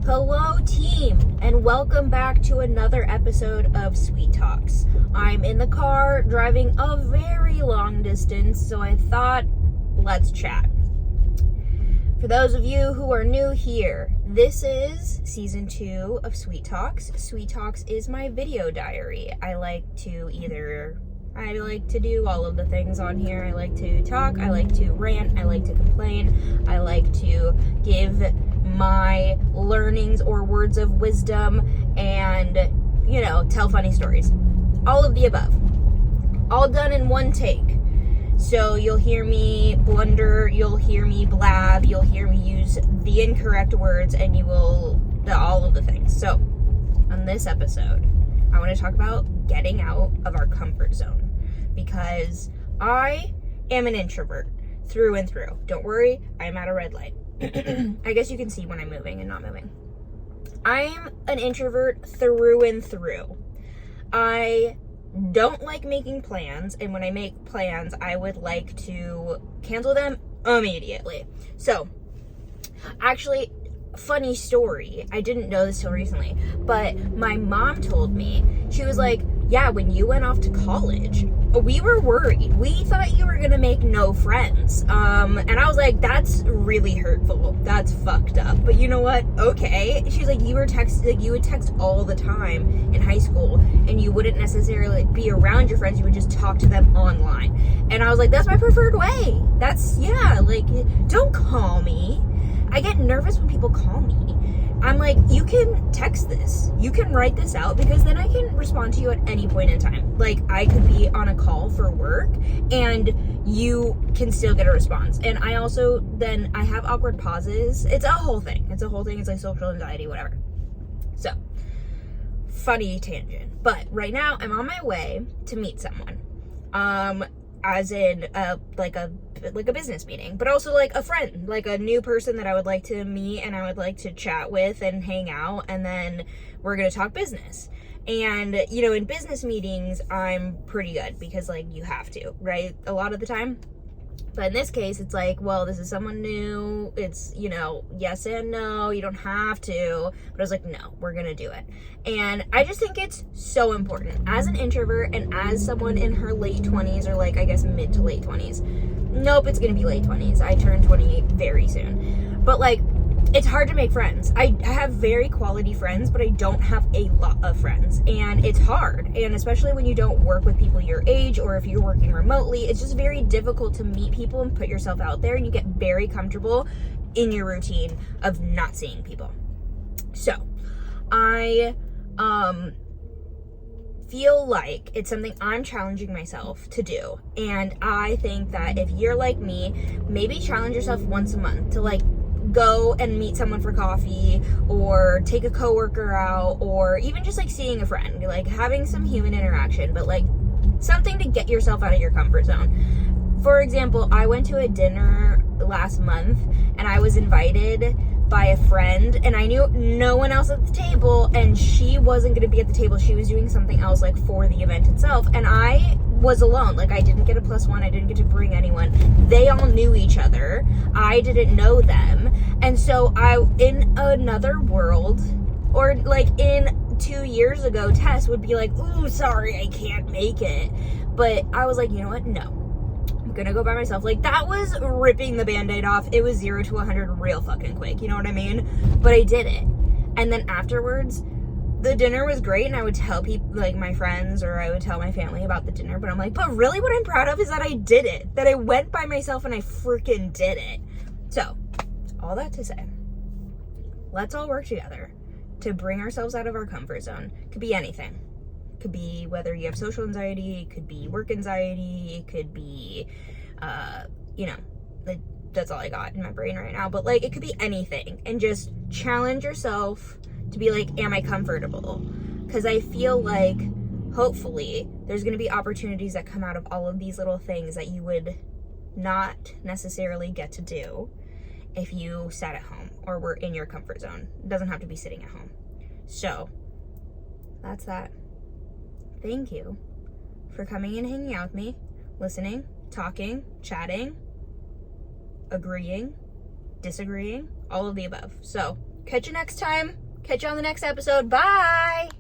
Hello team, and welcome back to another episode of Sweet Talks. I'm in the car driving a very long distance, so I thought, let's chat. For those of you who are new here, this is season 2 of Sweet Talks. Sweet Talks is my video diary. I like to do all of the things on here. I like to talk, I like to rant, I like to complain, I like to give my learnings or words of wisdom and, tell funny stories. All of the above. All done in one take. So you'll hear me blunder, you'll hear me blab, you'll hear me use the incorrect words, and all of the things. So, on this episode, I want to talk about getting out of our comfort zone. Because I am an introvert through and through. Don't worry, I'm at a red light. I guess you can see when I'm moving and not moving. I'm an introvert through and through. I don't like making plans, and when I make plans, I would like to cancel them immediately. So, actually, funny story, I didn't know this till recently, but my mom told me, she was like, yeah, when you went off to college, we were worried. We thought you were gonna make no friends. And I was like, that's really hurtful. That's fucked up. But you know what? Okay. She's like, you would text all the time in high school, and you wouldn't necessarily be around your friends. You would just talk to them online. And I was like, that's my preferred way. Don't call me. I get nervous when people call me. I'm like, you can text this. You can write this out, because then I can respond to you at any point in time. Like, I could be on a call for work and you can still get a response. And I also, I have awkward pauses. It's a whole thing. It's like social anxiety, whatever. So, funny tangent. But right now, I'm on my way to meet someone. As in like a business meeting, but also like a friend, like a new person that I would like to meet and I would like to chat with and hang out, and then we're gonna talk business. And in business meetings, I'm pretty good because you have to, right? A lot of the time. But in this case, it's like, well, this is someone new. It's, yes and no. You don't have to. But I was like, no, we're going to do it. And I just think it's so important. As an introvert and as someone in her late 20s, or I guess mid to late 20s. Nope, it's going to be late 20s. I turn 28 very soon. But it's hard to make friends. I have very quality friends, but I don't have a lot of friends. And it's hard. And especially when you don't work with people your age, or if you're working remotely, it's just very difficult to meet people and put yourself out there, and you get very comfortable in your routine of not seeing people. So, I feel like it's something I'm challenging myself to do. And I think that if you're like me, maybe challenge yourself once a month to go and meet someone for coffee, or take a coworker out, or even just seeing a friend, having some human interaction, but something to get yourself out of your comfort zone. For example, I went to a dinner last month and I was invited by a friend, and I knew no one else at the table, and she wasn't going to be at the table. She was doing something else for the event itself, and I was alone. I didn't get a +1. I didn't get to bring anyone. They all knew each other. I didn't know them. And so in another world, or in 2 years ago, Tess would be like, ooh, sorry, I can't make it. But I was like, you know what? No. I'm gonna go by myself. That was ripping the Band-Aid off. It was 0 to 100 real fucking quick. You know what I mean? But I did it. And then afterwards, the dinner was great, and I would tell people, my friends, or I would tell my family about the dinner, but I'm like, but really what I'm proud of is that I did it. That I went by myself and I freaking did it. So, all that to say, let's all work together to bring ourselves out of our comfort zone. Could be anything. Could be whether you have social anxiety, it could be work anxiety, it could be, that's all I got in my brain right now, but it could be anything. And just challenge yourself to be am I comfortable? Because I feel hopefully there's going to be opportunities that come out of all of these little things that you would not necessarily get to do if you sat at home or were in your comfort zone. It doesn't have to be sitting at home. So, that's that. Thank you for coming and hanging out with me, listening, talking, chatting, agreeing, disagreeing, all of the above. So, catch you next time. Catch you on the next episode. Bye.